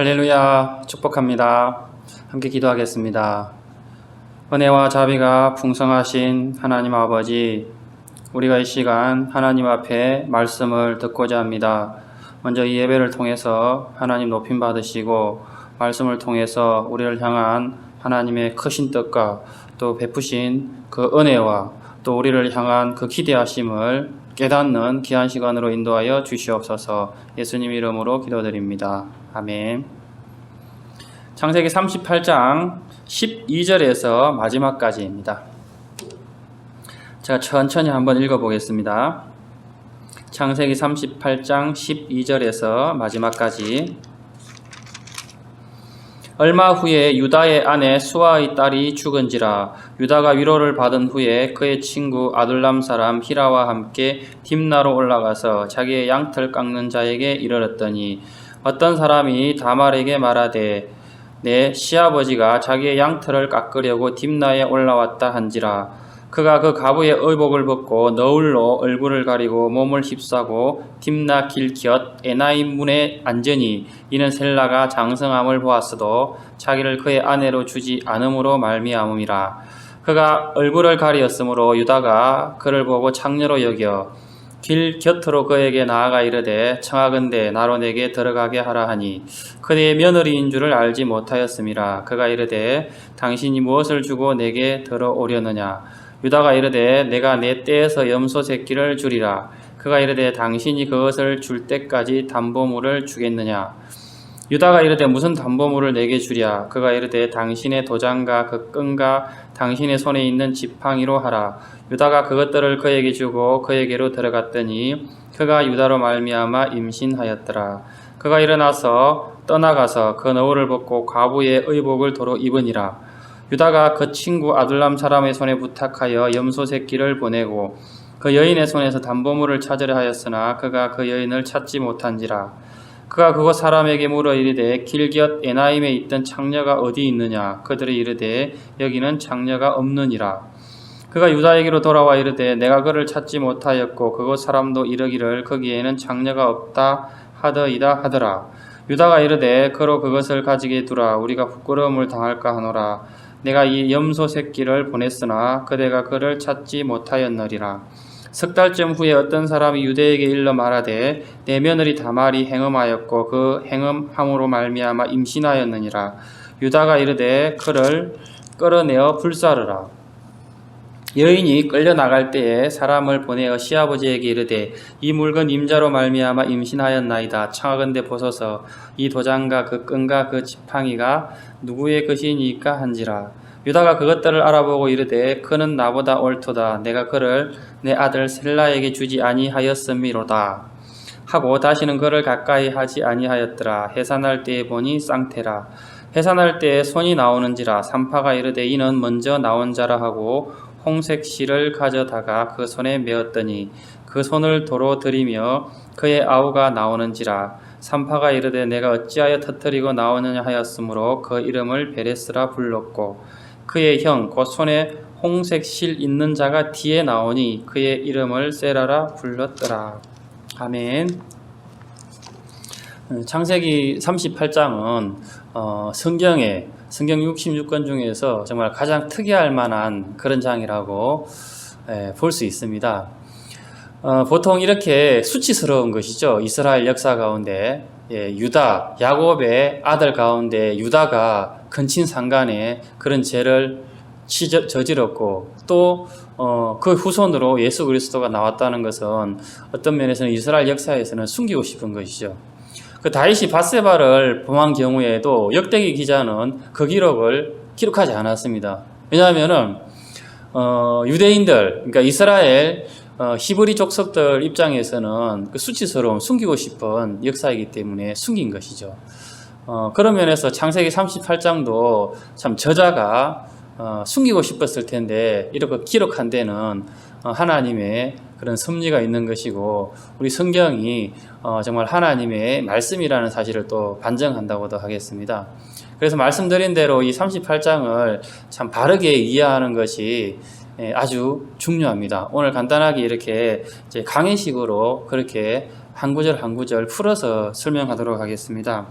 할렐루야, 축복합니다. 함께 기도하겠습니다. 은혜와 자비가 풍성하신 하나님 아버지, 우리가 이 시간 하나님 앞에 말씀을 듣고자 합니다. 먼저 이 예배를 통해서 하나님 높임 받으시고 말씀을 통해서 우리를 향한 하나님의 크신 뜻과 또 베푸신 그 은혜와 또 우리를 향한 그 기대하심을 깨닫는 귀한 시간으로 인도하여 주시옵소서. 예수님 이름으로 기도드립니다. 아멘. 창세기 38장 12절에서 마지막까지입니다. 제가 천천히 한번 읽어보겠습니다. 창세기 38장 12절에서 마지막까지. 얼마 후에 유다의 아내 수아의 딸이 죽은지라. 유다가 위로를 받은 후에 그의 친구 아둘람 사람 히라와 함께 딥나로 올라가서 자기의 양털 깎는 자에게 이르렀더니 어떤 사람이 다말에게 말하되 내 시아버지가 자기의 양털을 깎으려고 딥나에 올라왔다 한지라. 그가 그 가부의 의복을 벗고 너울로 얼굴을 가리고 몸을 휩싸고 딥나 길 곁 에나임 문에 앉으니 이는 셀라가 장성함을 보았어도 자기를 그의 아내로 주지 않음으로 말미암음이라. 그가 얼굴을 가리었으므로 유다가 그를 보고 창녀로 여겨 길 곁으로 그에게 나아가 이르되 청하건대 나로 내게 들어가게 하라 하니 그의 며느리인 줄을 알지 못하였음이라. 그가 이르되 당신이 무엇을 주고 내게 들어오려느냐. 유다가 이르되 내가 내 떼에서 염소 새끼를 주리라. 그가 이르되 당신이 그것을 줄 때까지 담보물을 주겠느냐. 유다가 이르되 무슨 담보물을 내게 주랴. 그가 이르되 당신의 도장과 그 끈과 당신의 손에 있는 지팡이로 하라. 유다가 그것들을 그에게 주고 그에게로 들어갔더니 그가 유다로 말미암아 임신하였더라. 그가 일어나서 떠나가서 그 너울을 벗고 과부의 의복을 도로 입으니라. 유다가 그 친구 아둘람 사람의 손에 부탁하여 염소 새끼를 보내고 그 여인의 손에서 담보물을 찾으려 하였으나 그가 그 여인을 찾지 못한지라. 그가 그곳 사람에게 물어 이르되 길 곁 에나임에 있던 창녀가 어디 있느냐. 그들이 이르되 여기는 창녀가 없느니라. 그가 유다에게로 돌아와 이르되 내가 그를 찾지 못하였고 그곳 사람도 이르기를 거기에는 창녀가 없다 하더이다 하더라. 유다가 이르되 그로 그것을 가지게 두라. 우리가 부끄러움을 당할까 하노라. 내가 이 염소 새끼를 보냈으나 그대가 그를 찾지 못하였느리라. 석 달쯤 후에 어떤 사람이 유대에게 일러 말하되 내 며느리 다말이 행음하였고 그 행음함으로 말미암아 임신하였느니라. 유다가 이르되 그를 끌어내어 불사르라. 여인이 끌려나갈 때에 사람을 보내어 시아버지에게 이르되 이 물건 임자로 말미암아 임신하였나이다. 청하건대 보소서. 이 도장과 그 끈과 그 지팡이가 누구의 것이니까 한지라. 유다가 그것들을 알아보고 이르되 그는 나보다 옳도다. 내가 그를 내 아들 셀라에게 주지 아니하였음이로다 하고 다시는 그를 가까이 하지 아니하였더라. 해산할 때에 보니 쌍태라. 해산할 때에 손이 나오는지라. 산파가 이르되 이는 먼저 나온 자라 하고 홍색 실을 가져다가 그 손에 메었더니 그 손을 도로 들이며 그의 아우가 나오는지라. 산파가 이르되 내가 어찌하여 터뜨리고 나오느냐 하였으므로 그 이름을 베레스라 불렀고 그의 형 곧 손에 홍색 실 있는 자가 뒤에 나오니 그의 이름을 세라라 불렀더라. 아멘. 창세기 38장은 성경 66권 중에서 정말 가장 특이할 만한 그런 장이라고 볼 수 있습니다. 보통 이렇게 수치스러운 것이죠. 이스라엘 역사 가운데 유다, 야곱의 아들 가운데 유다가 근친상간에 그런 죄를 저질렀고 또 그 후손으로 예수 그리스도가 나왔다는 것은 어떤 면에서는 이스라엘 역사에서는 숨기고 싶은 것이죠. 그 다윗이 밧세바를 범한 경우에도 역대기 기자는 그 기록을 기록하지 않았습니다. 왜냐하면은 유대인들, 그러니까 이스라엘 히브리 족속들 입장에서는 그 수치스러운 숨기고 싶은 역사이기 때문에 숨긴 것이죠. 그런 면에서 창세기 38장도 참 저자가 숨기고 싶었을 텐데 이렇게 기록한 데는 하나님의 그런 섭리가 있는 것이고 우리 성경이 정말 하나님의 말씀이라는 사실을 또 반증한다고도 하겠습니다. 그래서 말씀드린 대로 이 38장을 참 바르게 이해하는 것이 아주 중요합니다. 오늘 간단하게 이렇게 이제 강의식으로 그렇게 한 구절 한 구절 풀어서 설명하도록 하겠습니다.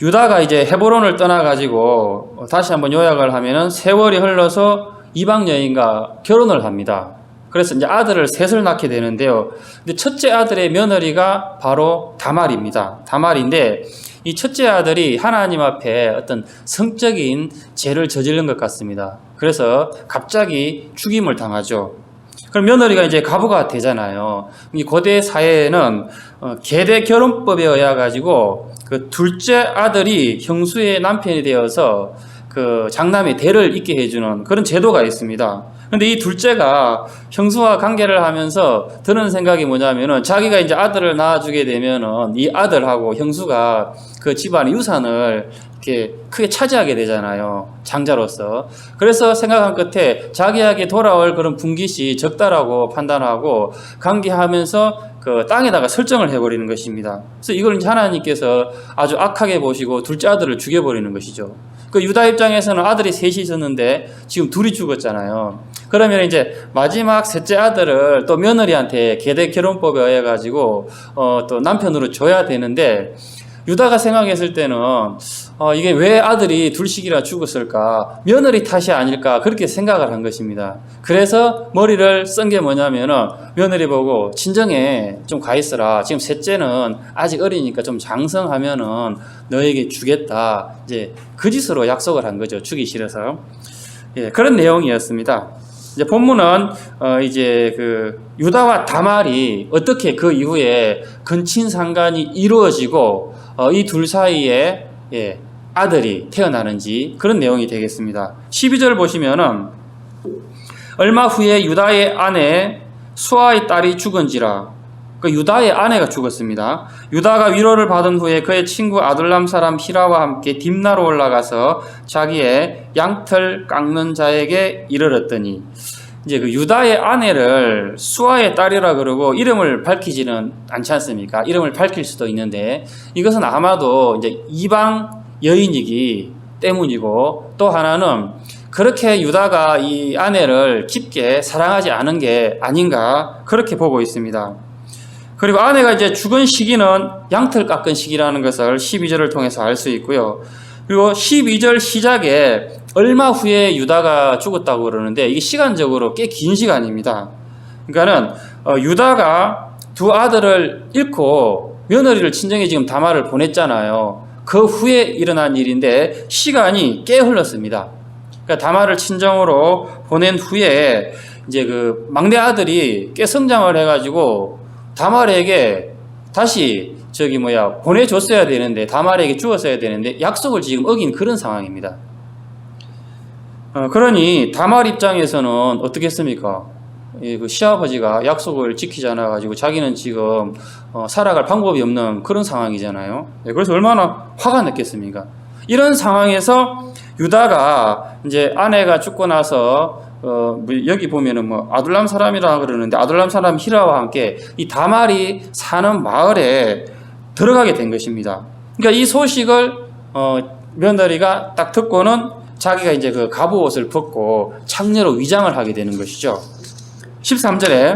유다가 이제 헤브론을 떠나가지고 다시 한번 요약을 하면은 세월이 흘러서 이방 여인과 결혼을 합니다. 그래서 이제 아들을 셋을 낳게 되는데요. 근데 첫째 아들의 며느리가 바로 다말입니다. 다말인데 이 첫째 아들이 하나님 앞에 어떤 성적인 죄를 저지른 것 같습니다. 그래서 갑자기 죽임을 당하죠. 그럼 며느리가 이제 과부가 되잖아요. 이 고대 사회에는 계대 결혼법에 의해 가지고 그 둘째 아들이 형수의 남편이 되어서 그 장남의 대를 잇게 해주는 그런 제도가 있습니다. 근데 이 둘째가 형수와 관계를 하면서 드는 생각이 뭐냐면은 자기가 이제 아들을 낳아주게 되면은 이 아들하고 형수가 그 집안의 유산을 이렇게 크게 차지하게 되잖아요. 장자로서. 그래서 생각한 끝에 자기에게 돌아올 그런 분깃이 적다라고 판단하고 관계하면서 그 땅에다가 설정을 해버리는 것입니다. 그래서 이걸 이제 하나님께서 아주 악하게 보시고 둘째 아들을 죽여버리는 것이죠. 그 유다 입장에서는 아들이 셋이 있었는데 지금 둘이 죽었잖아요. 그러면 이제 마지막 셋째 아들을 또 며느리한테 계대 결혼법에 의해 가지고 또 남편으로 줘야 되는데 유다가 생각했을 때는 이게 왜 아들이 둘씩이나 죽었을까? 며느리 탓이 아닐까? 그렇게 생각을 한 것입니다. 그래서 머리를 쓴 게 뭐냐면은 며느리 보고 진정해 좀 가 있어라. 지금 셋째는 아직 어리니까 좀 장성하면은 너에게 주겠다. 이제 그 짓으로 약속을 한 거죠. 주기 싫어서. 예, 그런 내용이었습니다. 이제 본문은 이제 그 유다와 다말이 어떻게 그 이후에 근친상간이 이루어지고 이 둘 사이에 아들이 태어나는지 그런 내용이 되겠습니다. 12절 보시면은 얼마 후에 유다의 아내 수아의 딸이 죽은지라. 그 유다의 아내가 죽었습니다. 유다가 위로를 받은 후에 그의 친구 아둘람 사람 히라와 함께 딥나로 올라가서 자기의 양털 깎는 자에게 이르렀더니, 이제 그 유다의 아내를 수아의 딸이라 그러고 이름을 밝히지는 않지 않습니까? 이름을 밝힐 수도 있는데 이것은 아마도 이제 이방 여인이기 때문이고, 또 하나는 그렇게 유다가 이 아내를 깊게 사랑하지 않은 게 아닌가 그렇게 보고 있습니다. 그리고 아내가 이제 죽은 시기는 양털 깎은 시기라는 것을 12절을 통해서 알 수 있고요. 그리고 12절 시작에 얼마 후에 유다가 죽었다고 그러는데 이게 시간적으로 꽤 긴 시간입니다. 그러니까는 유다가 두 아들을 잃고 며느리를 친정에 지금 다말을 보냈잖아요. 그 후에 일어난 일인데 시간이 꽤 흘렀습니다. 그러니까 다말을 친정으로 보낸 후에 이제 그 막내 아들이 꽤 성장을 해가지고 다말에게 다시 보내줬어야 되는데, 다말에게 주었어야 되는데 약속을 지금 어긴 그런 상황입니다. 그러니 다말 입장에서는 어떻겠습니까? 그 시아버지가 약속을 지키지 않아가지고 자기는 지금 살아갈 방법이 없는 그런 상황이잖아요. 그래서 얼마나 화가 났겠습니까? 이런 상황에서 유다가 이제 아내가 죽고 나서 여기 보면은 아둘람 사람이라 그러는데 아둘람 사람 히라와 함께 이 다말이 사는 마을에 들어가게 된 것입니다. 그러니까 이 소식을 며느리가 딱 듣고는 자기가 이제 그 갑옷 옷을 벗고 창녀로 위장을 하게 되는 것이죠. 13절에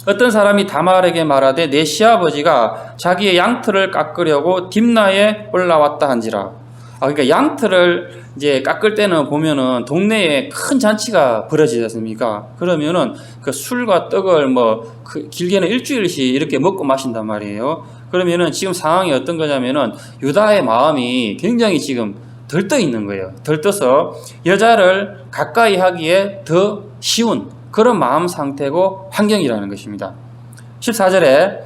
어떤 사람이 다말에게 말하되 내 시아버지가 자기의 양털을 깎으려고 딥나에 올라왔다 한지라. 그러니까 양털을 이제 깎을 때는 보면은 동네에 큰 잔치가 벌어지지 않습니까? 그러면은 그 술과 떡을 길게는 일주일씩 이렇게 먹고 마신단 말이에요. 그러면은 지금 상황이 어떤 거냐면은 유다의 마음이 굉장히 지금 들떠 있는 거예요. 들떠서 여자를 가까이 하기에 더 쉬운 그런 마음 상태고 환경이라는 것입니다. 14절에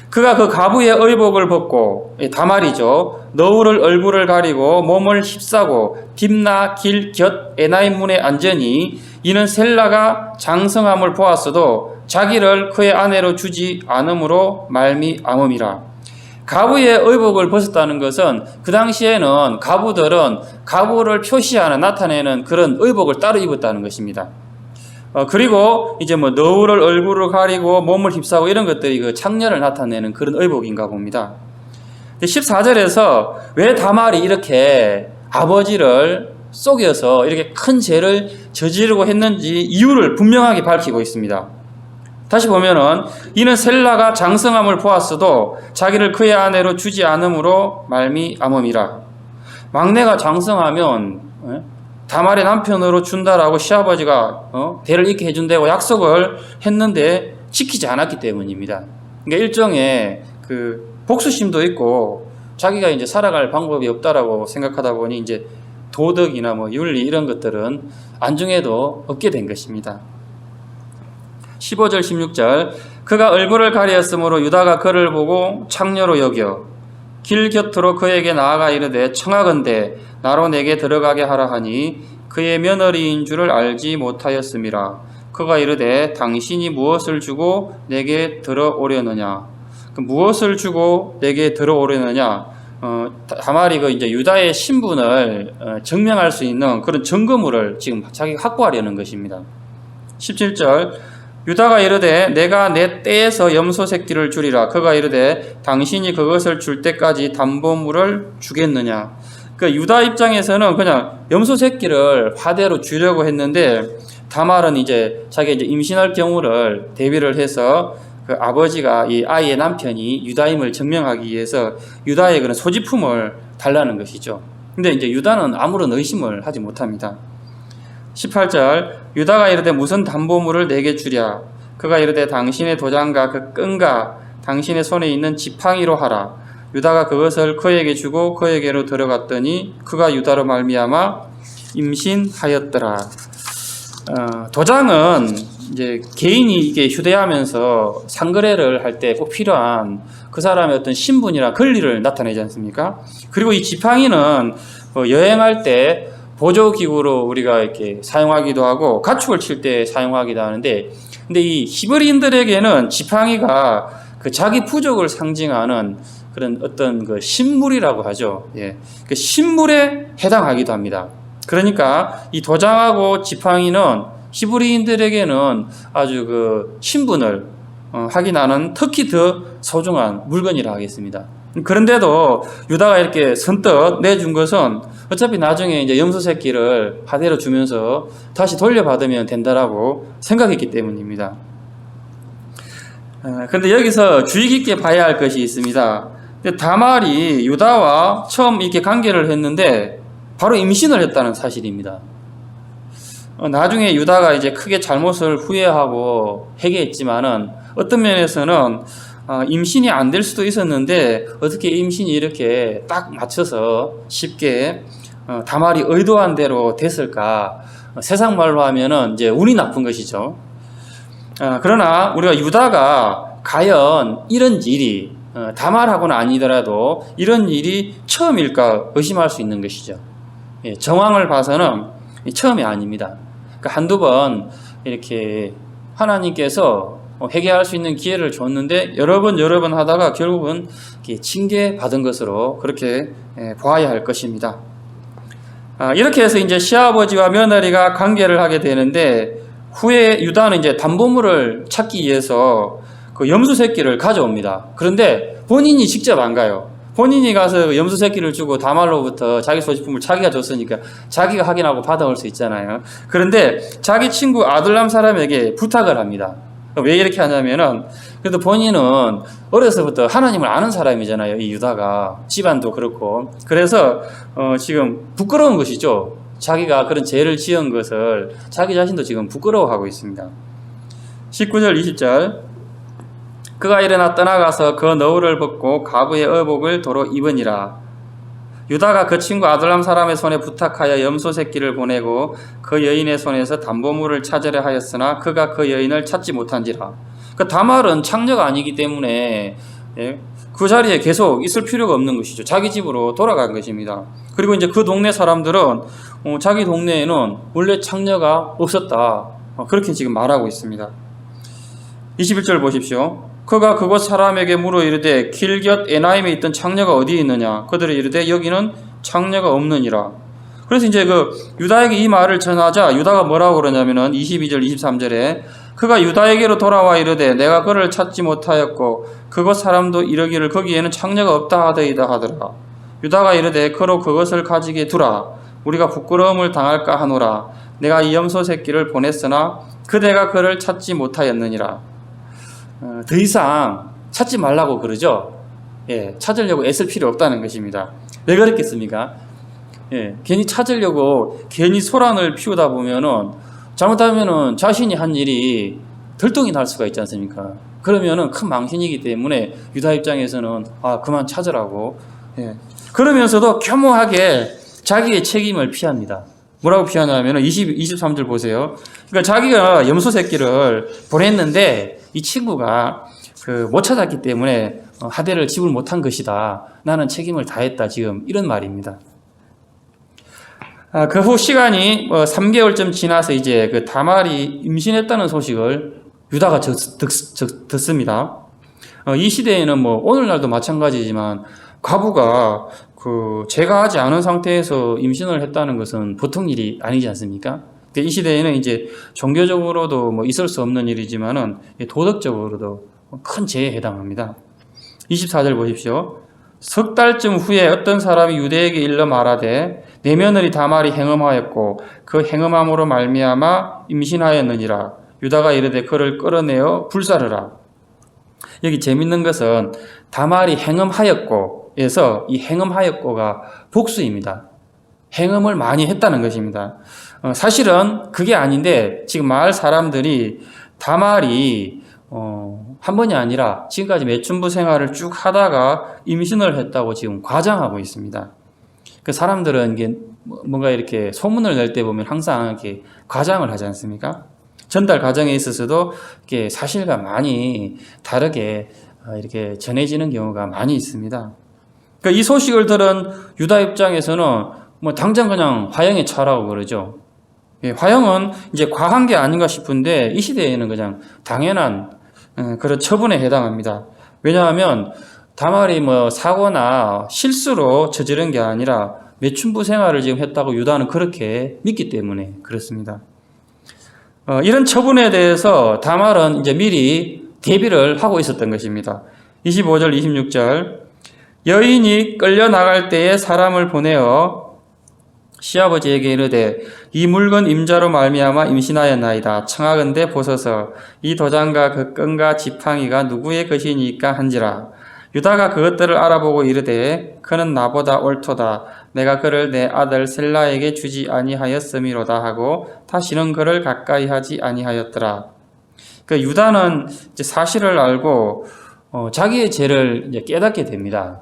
그가 그 가부의 의복을 벗고, 다말이죠, 너울을 얼굴을 가리고 몸을 휩싸고 딥나 길 곁 에나임 문에 앉으니 이는 셀라가 장성함을 보았어도 자기를 그의 아내로 주지 않음으로 말미암음이라. 가부의 의복을 벗었다는 것은 그 당시에는 가부들은 가부를 표시하는, 나타내는 그런 의복을 따로 입었다는 것입니다. 그리고 이제 너울을 얼굴을 가리고 몸을 휩싸고 이런 것들이 그 창녀를 나타내는 그런 의복인가 봅니다. 14절에서 왜 다말이 이렇게 아버지를 속여서 이렇게 큰 죄를 저지르고 했는지 이유를 분명하게 밝히고 있습니다. 다시 보면은 이는 셀라가 장성함을 보았어도 자기를 그의 아내로 주지 않음으로 말미암음이라. 막내가 장성하면 다말의 남편으로 준다라고 시아버지가 대를 잇게 해준다고 약속을 했는데 지키지 않았기 때문입니다. 그러니까 일종의 그 복수심도 있고 자기가 이제 살아갈 방법이 없다라고 생각하다 보니 이제 도덕이나 뭐 윤리 이런 것들은 안중에도 없게 된 것입니다. 15절 16절 그가 얼굴을 가리었으므로 유다가 그를 보고 창녀로 여겨 길 곁으로 그에게 나아가 이르되 청하건대 나로 내게 들어가게 하라 하니 그의 며느리인 줄을 알지 못하였음이라. 그가 이르되 당신이 무엇을 주고 내게 들어오려느냐. 무엇을 주고 내게 들어오려느냐. 다말이 그 이제 유다의 신분을 증명할 수 있는 그런 증거물을 지금 자기가 확보하려는 것입니다. 17절 유다가 이르되 내가 내 떼에서 염소 새끼를 주리라. 그가 이르되 당신이 그것을 줄 때까지 담보물을 주겠느냐. 그 유다 입장에서는 그냥 염소 새끼를 화대로 주려고 했는데 다말은 이제 자기 이제 임신할 경우를 대비를 해서 그 아버지가 이 아이의 남편이 유다임을 증명하기 위해서 유다의 그런 소지품을 달라는 것이죠. 근데 이제 유다는 아무런 의심을 하지 못합니다. 18절 유다가 이르되 무슨 담보물을 내게 주랴. 그가 이르되 당신의 도장과 그 끈과 당신의 손에 있는 지팡이로 하라. 유다가 그것을 그에게 주고 그에게로 들어갔더니 그가 유다로 말미암아 임신하였더라. 도장은 이제 개인이 이게 휴대하면서 상거래를 할 때 꼭 필요한 그 사람의 어떤 신분이나 권리를 나타내지 않습니까? 그리고 이 지팡이는 여행할 때 보조기구로 우리가 이렇게 사용하기도 하고 가축을 칠 때 사용하기도 하는데, 근데 이 히브리인들에게는 지팡이가 그 자기 부족을 상징하는 그런 어떤 그 신물이라고 하죠. 예. 그 신물에 해당하기도 합니다. 그러니까 이 도장하고 지팡이는 히브리인들에게는 아주 그 신분을 확인하는 특히 더 소중한 물건이라 하겠습니다. 그런데도 유다가 이렇게 선뜻 내준 것은 어차피 나중에 이제 염소 새끼를 하대로 주면서 다시 돌려받으면 된다라고 생각했기 때문입니다. 그런데 여기서 주의 깊게 봐야 할 것이 있습니다. 다말이 유다와 처음 이렇게 관계를 했는데 바로 임신을 했다는 사실입니다. 나중에 유다가 이제 크게 잘못을 후회하고 회개했지만은 어떤 면에서는 임신이 안 될 수도 있었는데 어떻게 임신이 이렇게 딱 맞춰서 쉽게 다말이 의도한 대로 됐을까? 세상 말로 하면은 이제 운이 나쁜 것이죠. 그러나 우리가 유다가 과연 이런 일이 다말하고는 아니더라도 이런 일이 처음일까 의심할 수 있는 것이죠. 정황을 봐서는 처음이 아닙니다. 그러니까 한두 번 이렇게 하나님께서 회개할 수 있는 기회를 줬는데 여러 번 하다가 결국은 징계받은 것으로 그렇게 보아야 할 것입니다. 이렇게 해서 이제 시아버지와 며느리가 관계를 하게 되는데 후에 유다는 이제 담보물을 찾기 위해서 그 염소 새끼를 가져옵니다. 그런데 본인이 직접 안 가요. 본인이 가서 염소 새끼를 주고 다말로부터 자기 소지품을 자기가 줬으니까 자기가 확인하고 받아올 수 있잖아요. 그런데 자기 친구 아둘람 사람에게 부탁을 합니다. 왜 이렇게 하냐면은 그래도 본인은 어려서부터 하나님을 아는 사람이잖아요. 이 유다가 집안도 그렇고 그래서 지금 부끄러운 것이죠. 자기가 그런 죄를 지은 것을 자기 자신도 지금 부끄러워하고 있습니다. 19절 20절 그가 일어나 떠나가서 그 너울을 벗고 가부의 의복을 도로 입으니라. 유다가 그 친구 아둘람 사람의 손에 부탁하여 염소 새끼를 보내고 그 여인의 손에서 담보물을 찾으려 하였으나 그가 그 여인을 찾지 못한지라. 그 다말은 창녀가 아니기 때문에 그 자리에 계속 있을 필요가 없는 것이죠. 자기 집으로 돌아간 것입니다. 그리고 이제 그 동네 사람들은 자기 동네에는 원래 창녀가 없었다. 그렇게 지금 말하고 있습니다. 21절 보십시오. 그가 그곳 사람에게 물어 이르되 길 곁 에나임에 있던 창녀가 어디에 있느냐. 그들이 이르되 여기는 창녀가 없느니라. 그래서 이제 그 유다에게 이 말을 전하자 유다가 뭐라고 그러냐면은 22절 23절에 그가 유다에게로 돌아와 이르되 내가 그를 찾지 못하였고 그곳 사람도 이르기를 거기에는 창녀가 없다 하더이다 하더라. 유다가 이르되 그로 그것을 가지게 두라. 우리가 부끄러움을 당할까 하노라. 내가 이 염소 새끼를 보냈으나 그대가 그를 찾지 못하였느니라. 더 이상 찾지 말라고 그러죠. 예, 찾으려고 애쓸 필요 없다는 것입니다. 왜 그랬겠습니까? 예, 괜히 찾으려고 괜히 소란을 피우다 보면은 잘못하면은 자신이 한 일이 들통이 날 수가 있지 않습니까? 그러면은 큰 망신이기 때문에 유다 입장에서는 그만 찾으라고. 예. 그러면서도 겸허하게 자기의 책임을 피합니다. 뭐라고 피하냐면은 23절 보세요. 그러니까 자기가 염소 새끼를 보냈는데 이 친구가 못 찾았기 때문에 하대를 지불 못한 것이다. 나는 책임을 다했다. 지금 이런 말입니다. 그 후 시간이 3개월쯤 지나서 이제 그 다말이 임신했다는 소식을 유다가 듣습니다. 이 시대에는 오늘날도 마찬가지지만 과부가 제가 하지 않은 상태에서 임신을 했다는 것은 보통 일이 아니지 않습니까? 이 시대에는 이제 종교적으로도 있을 수 없는 일이지만은 도덕적으로도 큰 죄에 해당합니다. 24절 보십시오. 석 달쯤 후에 어떤 사람이 유대에게 일러 말하되 내 며느리 다말이 행음하였고 그 행음함으로 말미암아 임신하였느니라. 유다가 이르되 그를 끌어내어 불사르라. 여기 재밌는 것은 다말이 행음하였고 에서 이 행음하였고가 복수입니다. 행음을 많이 했다는 것입니다. 사실은 그게 아닌데 지금 마을 사람들이 다말이 한 번이 아니라 지금까지 매춘부 생활을 쭉 하다가 임신을 했다고 지금 과장하고 있습니다. 그 사람들은 이게 뭔가 이렇게 소문을 낼 때 보면 항상 이렇게 과장을 하지 않습니까? 전달 과정에 있어서도 이렇게 사실과 많이 다르게 이렇게 전해지는 경우가 많이 있습니다. 그러니까 이 소식을 들은 유다 입장에서는 당장 그냥 화형에 처하라고 그러죠. 예, 화형은 이제 과한 게 아닌가 싶은데 이 시대에는 그냥 당연한 그런 처분에 해당합니다. 왜냐하면 다말이 사고나 실수로 저지른 게 아니라 매춘부 생활을 지금 했다고 유다는 그렇게 믿기 때문에 그렇습니다. 이런 처분에 대해서 다말은 이제 미리 대비를 하고 있었던 것입니다. 25절, 26절. 여인이 끌려나갈 때에 사람을 보내어 시아버지에게 이르되 이 물건 임자로 말미암아 임신하였나이다. 청하건대 보소서 이 도장과 그 끈과 지팡이가 누구의 것이니까 한지라. 유다가 그것들을 알아보고 이르되 그는 나보다 옳도다. 내가 그를 내 아들 셀라에게 주지 아니하였음이로다 하고 다시는 그를 가까이 하지 아니하였더라. 그 유다는 이제 사실을 알고 자기의 죄를 이제 깨닫게 됩니다.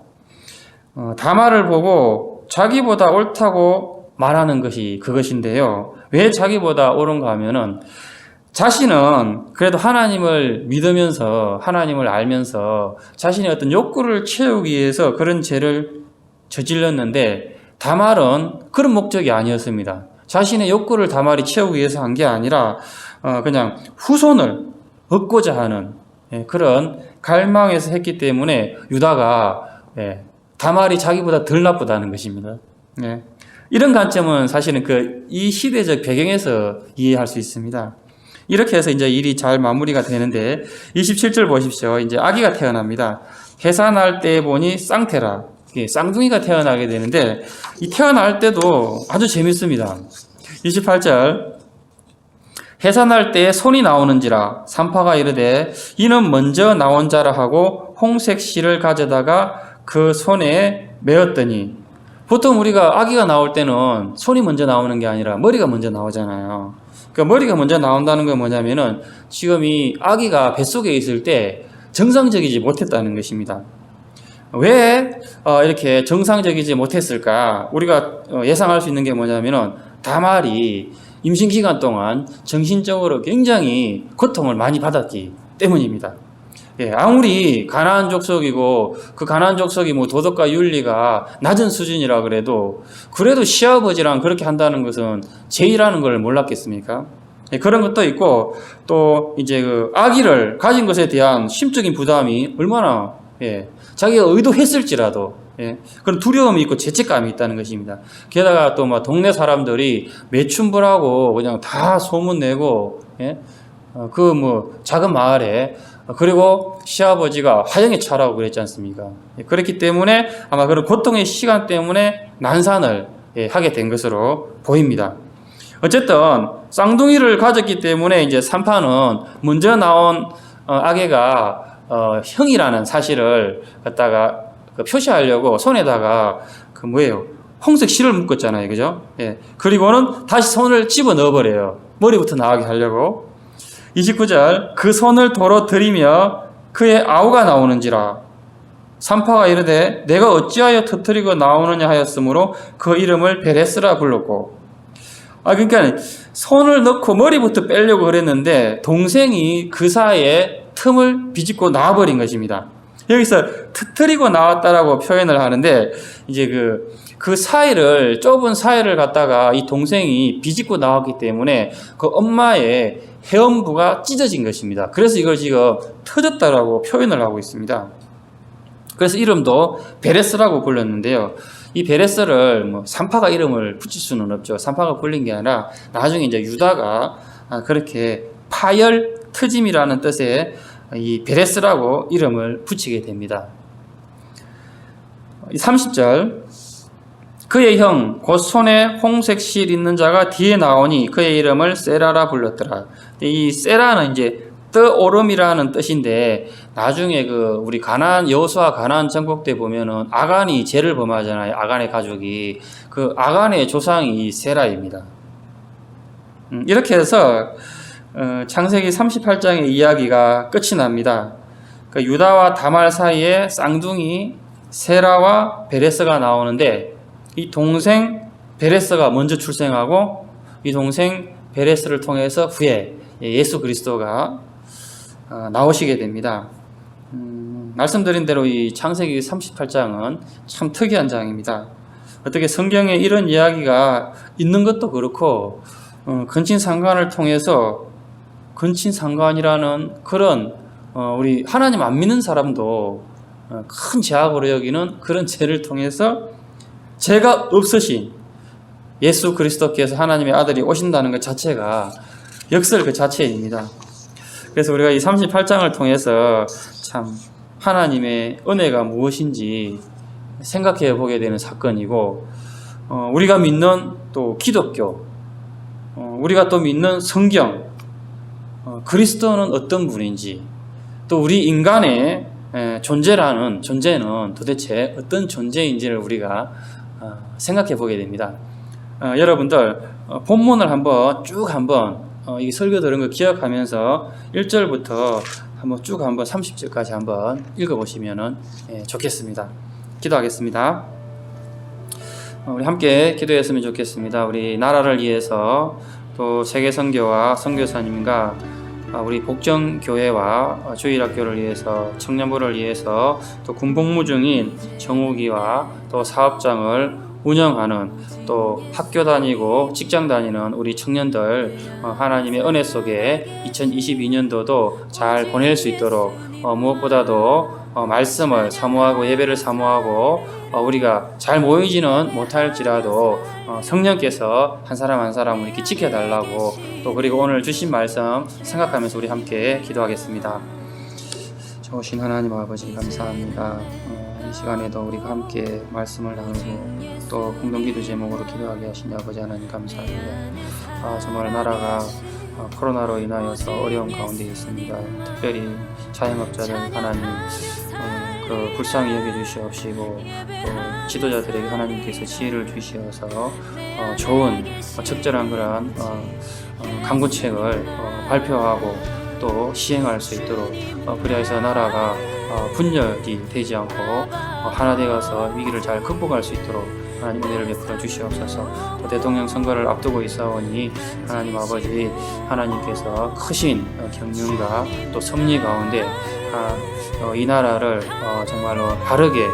다말을 보고 자기보다 옳다고 말하는 것이 그것인데요. 왜 자기보다 옳은가 하면은 자신은 그래도 하나님을 믿으면서 하나님을 알면서 자신의 어떤 욕구를 채우기 위해서 그런 죄를 저질렀는데 다말은 그런 목적이 아니었습니다. 자신의 욕구를 다말이 채우기 위해서 한 게 아니라 그냥 후손을 얻고자 하는 그런 갈망에서 했기 때문에 유다가 다말이 자기보다 덜 나쁘다는 것입니다. 이런 관점은 사실은 이 시대적 배경에서 이해할 수 있습니다. 이렇게 해서 이제 일이 잘 마무리가 되는데 27절 보십시오. 이제 아기가 태어납니다. 해산할 때 보니 쌍태라. 쌍둥이가 태어나게 되는데 이 태어날 때도 아주 재밌습니다. 28절. 해산할 때에 손이 나오는지라 산파가 이르되 이는 먼저 나온 자라 하고 홍색 실을 가져다가 그 손에 메었더니 보통 우리가 아기가 나올 때는 손이 먼저 나오는 게 아니라 머리가 먼저 나오잖아요. 그러니까 머리가 먼저 나온다는 건 뭐냐면은 지금 이 아기가 뱃속에 있을 때 정상적이지 못했다는 것입니다. 왜 이렇게 정상적이지 못했을까? 우리가 예상할 수 있는 게 뭐냐면은 다말이 임신 기간 동안 정신적으로 굉장히 고통을 많이 받았기 때문입니다. 아무리 가나안 족속이고 그 가나안 족속이 도덕과 윤리가 낮은 수준이라 그래도 시아버지랑 그렇게 한다는 것은 죄라는 걸 몰랐겠습니까? 그런 것도 있고 또 이제 그 아기를 가진 것에 대한 심적인 부담이 얼마나 자기가 의도했을지라도 그런 두려움이 있고 죄책감이 있다는 것입니다. 게다가 또 동네 사람들이 매춘부라고 그냥 다 소문내고 작은 마을에 그리고 시아버지가 화형에 처하라고 그랬지 않습니까? 그렇기 때문에 아마 그런 고통의 시간 때문에 난산을 하게 된 것으로 보입니다. 어쨌든 쌍둥이를 가졌기 때문에 이제 산파는 먼저 나온 아게가 형이라는 사실을 갖다가 표시하려고 손에다가 홍색 실을 묶었잖아요. 그죠? 예. 그리고는 다시 손을 집어 넣어버려요. 머리부터 나가게 하려고. 29절, 그 손을 도로 들이며 그의 아우가 나오는지라. 산파가 이르되 내가 어찌하여 터뜨리고 나오느냐 하였으므로 그 이름을 베레스라 불렀고. 그러니까 손을 넣고 머리부터 빼려고 그랬는데 동생이 그 사이에 틈을 비집고 나와버린 것입니다. 여기서 터뜨리고 나왔다라고 표현을 하는데 이제 그 사이를, 좁은 사이를 갖다가 이 동생이 비집고 나왔기 때문에 그 엄마의 회음부가 찢어진 것입니다. 그래서 이걸 지금 터졌다라고 표현을 하고 있습니다. 그래서 이름도 베레스라고 불렀는데요. 이 베레스를 산파가 이름을 붙일 수는 없죠. 산파가 불린 게 아니라 나중에 이제 유다가 그렇게 파열, 트짐이라는 뜻의 이 베레스라고 이름을 붙이게 됩니다. 30절, 그의 형 곧 손에 홍색 실 있는 자가 뒤에 나오니 그의 이름을 세라라 불렀더라. 이 세라는 이제 떠오름이라는 뜻인데 나중에 우리 여호수아 가나안 정복 때 보면은 아간이 죄를 범하잖아요. 아간의 가족이. 그 아간의 조상이 세라입니다. 이렇게 해서 창세기 38장의 이야기가 끝이 납니다. 유다와 다말 사이에 쌍둥이 세라와 베레스가 나오는데 이 동생 베레스가 먼저 출생하고 이 동생 베레스를 통해서 후에 예수 그리스도가 나오시게 됩니다. 말씀드린 대로 이 창세기 38장은 참 특이한 장입니다. 어떻게 성경에 이런 이야기가 있는 것도 그렇고 근친상간을 통해서 근친상간이라는 그런 우리 하나님 안 믿는 사람도 큰 죄악으로 여기는 그런 죄를 통해서 죄가 없으신 예수 그리스도께서 하나님의 아들이 오신다는 것 자체가 역설 그 자체입니다. 그래서 우리가 이 38장을 통해서 참 하나님의 은혜가 무엇인지 생각해 보게 되는 사건이고, 우리가 믿는 또 기독교, 우리가 또 믿는 성경, 그리스도는 어떤 분인지, 또 우리 인간의 존재는 도대체 어떤 존재인지를 우리가 생각해 보게 됩니다. 여러분들 본문을 한번 이 설교 들은 거 기억하면서 1절부터 한번 쭉 30절까지 한번 읽어보시면 좋겠습니다. 기도하겠습니다. 우리 함께 기도했으면 좋겠습니다. 우리 나라를 위해서 또 세계 선교와 선교사님과 우리 복정교회와 주일학교를 위해서 청년부를 위해서 또 군복무 중인 정우기와 또 사업장을 운영하는 또 학교 다니고 직장 다니는 우리 청년들 하나님의 은혜 속에 2022년도도 잘 보낼 수 있도록 무엇보다도 말씀을 사모하고 예배를 사모하고 우리가 잘 모이지는 못할지라도 성령께서 한 사람 한 사람 이렇게 지켜달라고 또 그리고 오늘 주신 말씀 생각하면서 우리 함께 기도하겠습니다. 좋으신 하나님 아버지 감사합니다. 이 시간에도 우리가 함께 말씀을 나누고 또 공동기도 제목으로 기도하게 하신 아버지 하나님 감사합니다. 정말 나라가 코로나로 인하여서 어려운 가운데 있습니다. 특별히 자영업자들 하나님 불쌍히 여겨주시옵시고 또 지도자들에게 하나님께서 지혜를 주시어서 좋은 적절한 그러한 강구책을 발표하고 또 시행할 수 있도록 그리하여서 나라가 분열이 되지 않고 하나 되어서 위기를 잘 극복할 수 있도록 하나님 은혜를 베풀어 주시옵소서. 또 대통령 선거를 앞두고 있사오니 하나님 아버지 하나님께서 크신 경륜과 또 섭리 가운데 이 나라를 정말로 바르게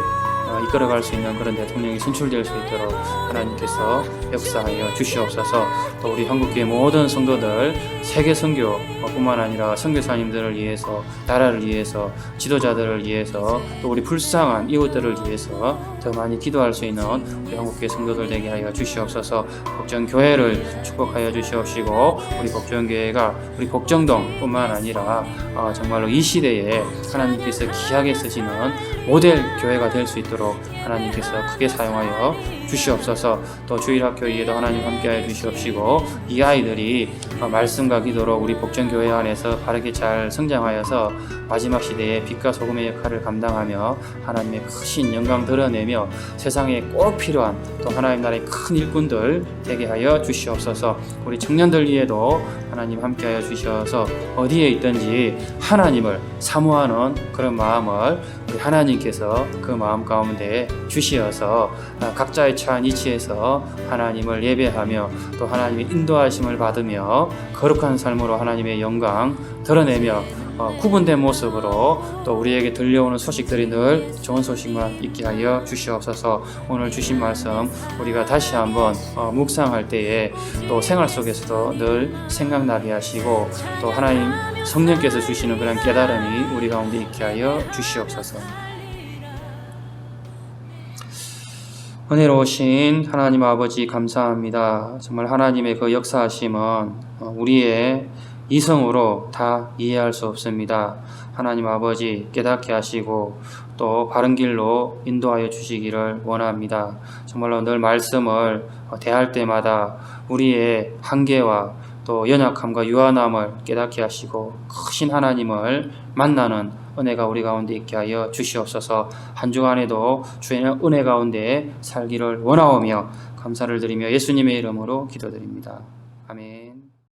이끌어갈 수 있는 그런 대통령이 선출될 수 있도록 하나님께서 역사하여 주시옵소서. 또 우리 한국교회 모든 성도들 세계 선교 뿐만 아니라 선교사님들을 위해서 나라를 위해서 지도자들을 위해서 또 우리 불쌍한 이웃들을 위해서 더 많이 기도할 수 있는 우리 한국교회 성도들 되게 하여 주시옵소서. 복정교회를 축복하여 주시옵시고 우리 복정교회가 우리 복정동 뿐만 아니라 정말로 이 시대에 하나님께서 귀하게 쓰시는 모델 교회가 될 수 있도록 하나님께서 크게 사용하여 주시옵소서. 또 주일학교에도 하나님 함께하여 주시옵시고 이 아이들이 말씀과 기도로 우리 복전교회 안에서 바르게 잘 성장하여서 마지막 시대에 빛과 소금의 역할을 감당하며 하나님의 크신 영광 드러내며 세상에 꼭 필요한 또 하나님 나라의 큰 일꾼들 되게 하여 주시옵소서. 우리 청년들 위에도 하나님 함께하여 주셔서 어디에 있든지 하나님을 사모하는 그런 마음을 우리 하나님께서 그 마음 가운데 주시어서 각자의 처한 위치에서 하나님을 예배하며 또 하나님의 인도하심을 받으며 거룩한 삶으로 하나님의 영광 드러내며 구분된 모습으로 또 우리에게 들려오는 소식들이 늘 좋은 소식만 있게 하여 주시옵소서. 오늘 주신 말씀 우리가 다시 한번 묵상할 때에 또 생활 속에서도 늘 생각나게 하시고 또 하나님 성령께서 주시는 그런 깨달음이 우리 가운데 있게 하여 주시옵소서. 은혜로우신 하나님 아버지 감사합니다. 정말 하나님의 그 역사하심은 우리의 이성으로 다 이해할 수 없습니다. 하나님 아버지 깨닫게 하시고 또 바른 길로 인도하여 주시기를 원합니다. 정말로 늘 말씀을 대할 때마다 우리의 한계와 또 연약함과 유한함을 깨닫게 하시고 크신 하나님을 만나는 은혜가 우리 가운데 있게 하여 주시옵소서. 한 주간에도 주의 은혜 가운데 살기를 원하오며 감사를 드리며 예수님의 이름으로 기도드립니다.